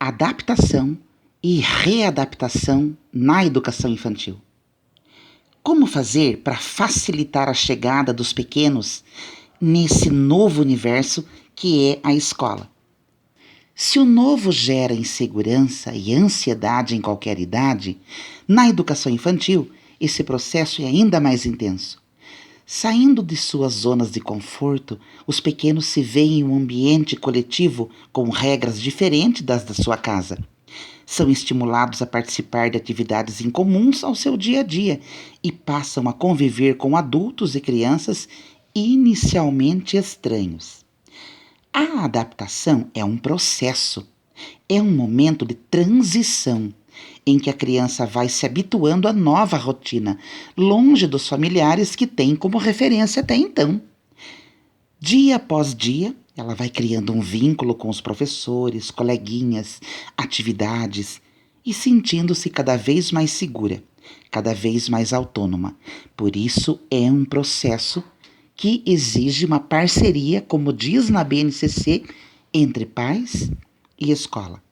Adaptação e readaptação na educação infantil. Como fazer para facilitar a chegada dos pequenos nesse novo universo que é a escola? Se o novo gera insegurança e ansiedade em qualquer idade, na educação infantil esse processo é ainda mais intenso. Saindo de suas zonas de conforto, os pequenos se veem em um ambiente coletivo com regras diferentes das da sua casa. São estimulados a participar de atividades incomuns ao seu dia a dia e passam a conviver com adultos e crianças inicialmente estranhos. A adaptação é um processo, é um momento de transição em que a criança vai se habituando à nova rotina, longe dos familiares que tem como referência até então. Dia após dia, ela vai criando um vínculo com os professores, coleguinhas, atividades e sentindo-se cada vez mais segura, cada vez mais autônoma. Por isso, é um processo que exige uma parceria, como diz na BNCC, entre pais e escola.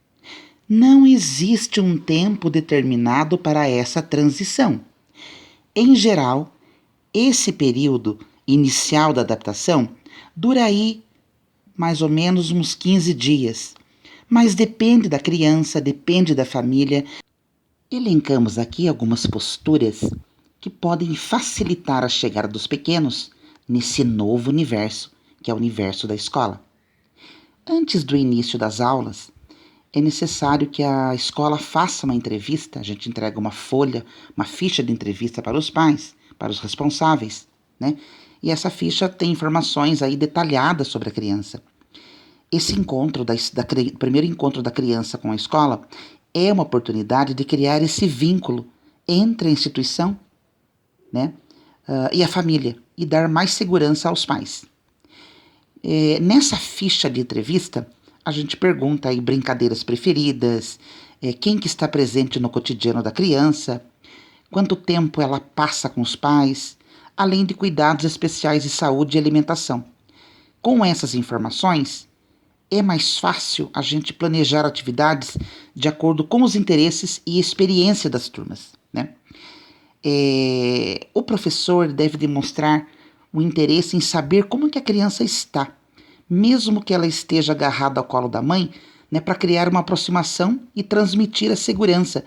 Não existe um tempo determinado para essa transição. Em geral, esse período inicial da adaptação dura aí mais ou menos uns 15 dias, mas depende da criança, depende da família. Elencamos aqui algumas posturas que podem facilitar a chegada dos pequenos nesse novo universo, que é o universo da escola. Antes do início das aulas, é necessário que a escola faça uma entrevista, a gente entrega uma folha, uma ficha de entrevista para os pais, para os responsáveis, né? E essa ficha tem informações aí detalhadas sobre a criança. Esse encontro, primeiro encontro da criança com a escola, é uma oportunidade de criar esse vínculo entre a instituição, né, e a família, e dar mais segurança aos pais. Nessa ficha de entrevista, a gente pergunta aí brincadeiras preferidas, quem que está presente no cotidiano da criança, quanto tempo ela passa com os pais, além de cuidados especiais de saúde e alimentação. Com essas informações, é mais fácil a gente planejar atividades de acordo com os interesses e experiência das turmas, né? O professor deve demonstrar o interesse em saber como que a criança está, mesmo que ela esteja agarrada ao colo da mãe, né, para criar uma aproximação e transmitir a segurança,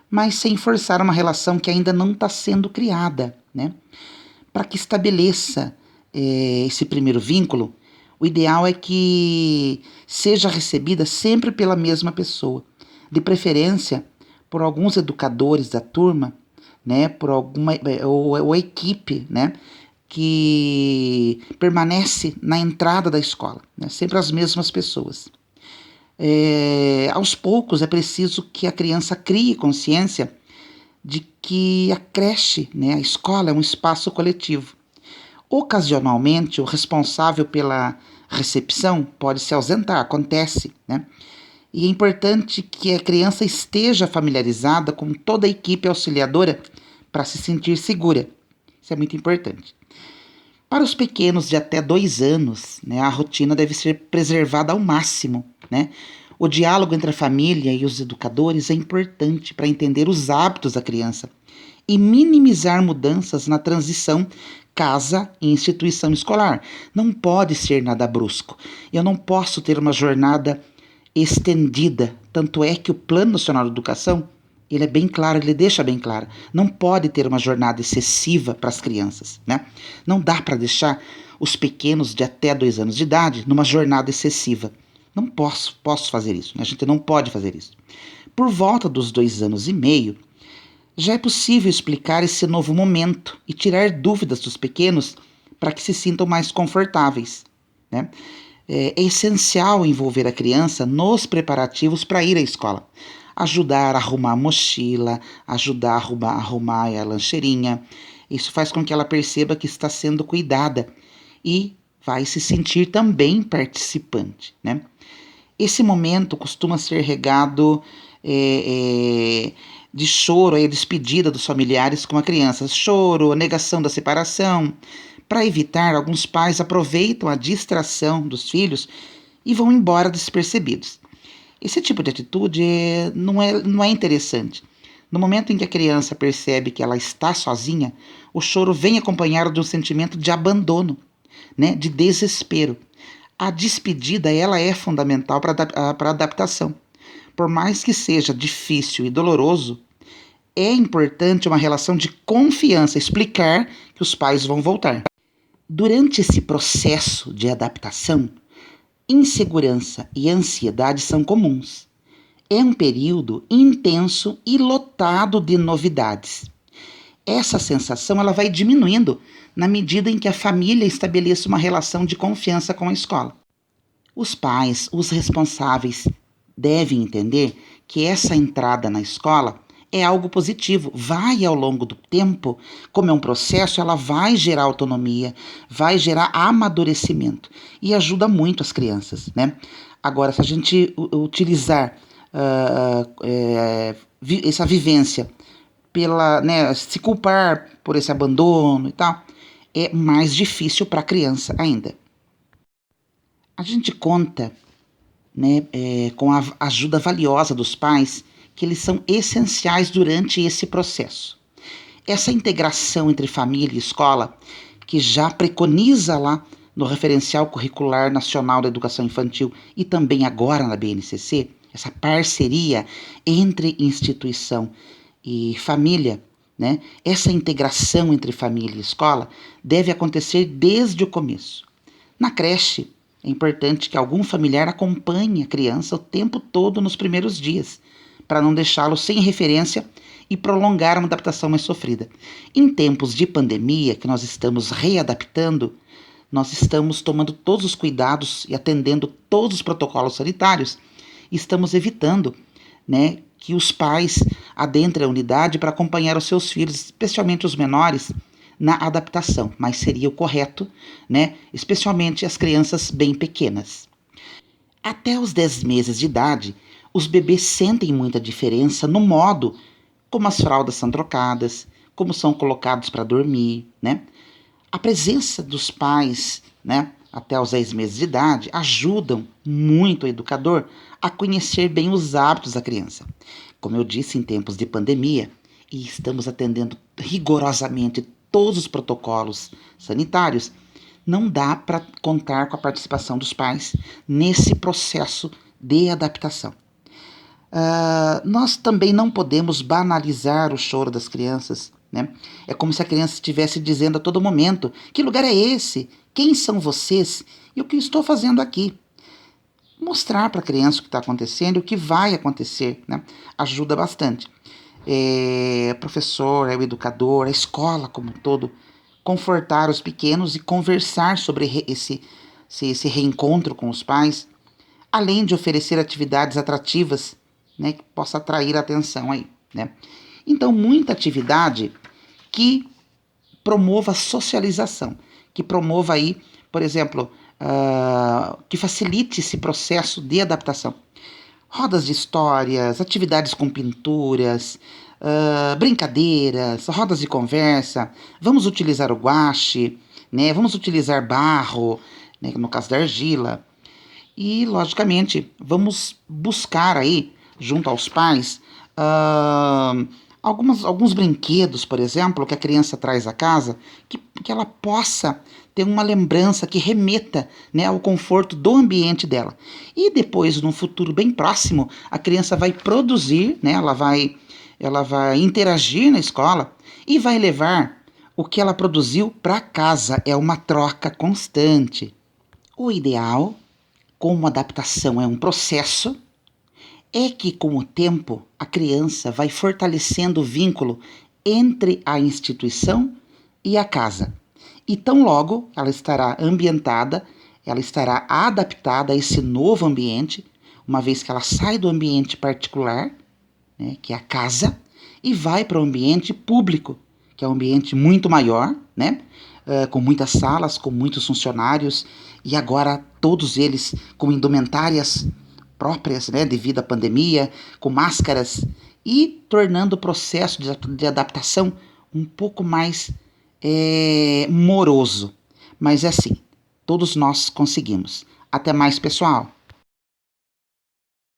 mas sem forçar uma relação que ainda não está sendo criada, né? Para que estabeleça esse primeiro vínculo, o ideal é que seja recebida sempre pela mesma pessoa, de preferência por alguns educadores da turma, né, por alguma ou equipe, né, que permanece na entrada da escola, né, sempre as mesmas pessoas. Aos poucos é preciso que a criança crie consciência de que a creche, né, a escola é um espaço coletivo. Ocasionalmente, o responsável pela recepção pode se ausentar, acontece, né? E é importante que a criança esteja familiarizada com toda a equipe auxiliadora para se sentir segura. Isso é muito importante. Para os pequenos de até 2 anos, né, a rotina deve ser preservada ao máximo, né? O diálogo entre a família e os educadores é importante para entender os hábitos da criança e minimizar mudanças na transição casa e instituição escolar. Não pode ser nada brusco. Eu não posso ter uma jornada estendida. Tanto é que o Plano Nacional de Educação, ele é bem claro, ele deixa bem claro. Não pode ter uma jornada excessiva para as crianças, né? Não dá para deixar os pequenos de até 2 anos de idade numa jornada excessiva. Não posso fazer isso, né? A gente não pode fazer isso. Por volta dos 2 anos e meio, já é possível explicar esse novo momento e tirar dúvidas dos pequenos para que se sintam mais confortáveis, né? É essencial envolver a criança nos preparativos para ir à escola. Ajudar a arrumar a mochila, ajudar a arrumar a lancheirinha. Isso faz com que ela perceba que está sendo cuidada e vai se sentir também participante, né? Esse momento costuma ser regado de choro, a despedida dos familiares com a criança. Choro, a negação da separação. Para evitar, alguns pais aproveitam a distração dos filhos e vão embora despercebidos. Esse tipo de atitude não é interessante. No momento em que a criança percebe que ela está sozinha, o choro vem acompanhado de um sentimento de abandono, né, de desespero. A despedida ela é fundamental para a adaptação. Por mais que seja difícil e doloroso, é importante uma relação de confiança, explicar que os pais vão voltar. Durante esse processo de adaptação, insegurança e ansiedade são comuns. É um período intenso e lotado de novidades. Essa sensação ela vai diminuindo na medida em que a família estabeleça uma relação de confiança com a escola. Os pais, os responsáveis, devem entender que essa entrada na escola é algo positivo. Vai ao longo do tempo, como é um processo, ela vai gerar autonomia, vai gerar amadurecimento e ajuda muito as crianças, né? Agora, se a gente utilizar essa vivência pela, né, se culpar por esse abandono e tal, é mais difícil para a criança ainda. A gente conta, né, com a ajuda valiosa dos pais, que eles são essenciais durante esse processo. Essa integração entre família e escola, que já preconiza lá no Referencial Curricular Nacional da Educação Infantil e também agora na BNCC, essa parceria entre instituição e família, né? Essa integração entre família e escola deve acontecer desde o começo. Na creche, é importante que algum familiar acompanhe a criança o tempo todo nos primeiros dias, para não deixá-lo sem referência e prolongar uma adaptação mais sofrida. Em tempos de pandemia, que nós estamos readaptando, nós estamos tomando todos os cuidados e atendendo todos os protocolos sanitários, e estamos evitando, né, que os pais adentrem a unidade para acompanhar os seus filhos, especialmente os menores, na adaptação, mas seria o correto, né, especialmente as crianças bem pequenas. Até os 10 meses de idade, os bebês sentem muita diferença no modo como as fraldas são trocadas, como são colocados para dormir, né? A presença dos pais, né, até os 10 meses de idade, ajudam muito o educador a conhecer bem os hábitos da criança. Como eu disse, em tempos de pandemia, e estamos atendendo rigorosamente todos os protocolos sanitários, não dá para contar com a participação dos pais nesse processo de adaptação. Nós também não podemos banalizar o choro das crianças, né? É como se a criança estivesse dizendo a todo momento: que lugar é esse? Quem são vocês? E o que estou fazendo aqui? Mostrar para a criança o que está acontecendo e o que vai acontecer, né? Ajuda bastante. O professor, o educador, a escola como um todo, confortar os pequenos e conversar sobre esse reencontro com os pais, além de oferecer atividades atrativas, né, que possa atrair a atenção aí, né? Então, muita atividade que promova a socialização, que promova aí, por exemplo, que facilite esse processo de adaptação. Rodas de histórias, atividades com pinturas, brincadeiras, rodas de conversa. Vamos utilizar o guache, né? Vamos utilizar barro, né, no caso da argila. E, logicamente, vamos buscar aí, junto aos pais, alguns brinquedos, por exemplo, que a criança traz a casa, que ela possa ter uma lembrança que remeta, né, ao conforto do ambiente dela. E depois, num futuro bem próximo, a criança vai produzir, né, ela vai interagir na escola e vai levar o que ela produziu para casa. É uma troca constante. O ideal, como a adaptação é um processo, é que com o tempo a criança vai fortalecendo o vínculo entre a instituição e a casa. E tão logo ela estará ambientada, ela estará adaptada a esse novo ambiente, uma vez que ela sai do ambiente particular, né, que é a casa, e vai para o ambiente público, que é um ambiente muito maior, né, com muitas salas, com muitos funcionários, e agora todos eles com indumentárias próprias, né, devido à pandemia, com máscaras, e tornando o processo de adaptação um pouco mais moroso. Mas é assim, todos nós conseguimos. Até mais, pessoal!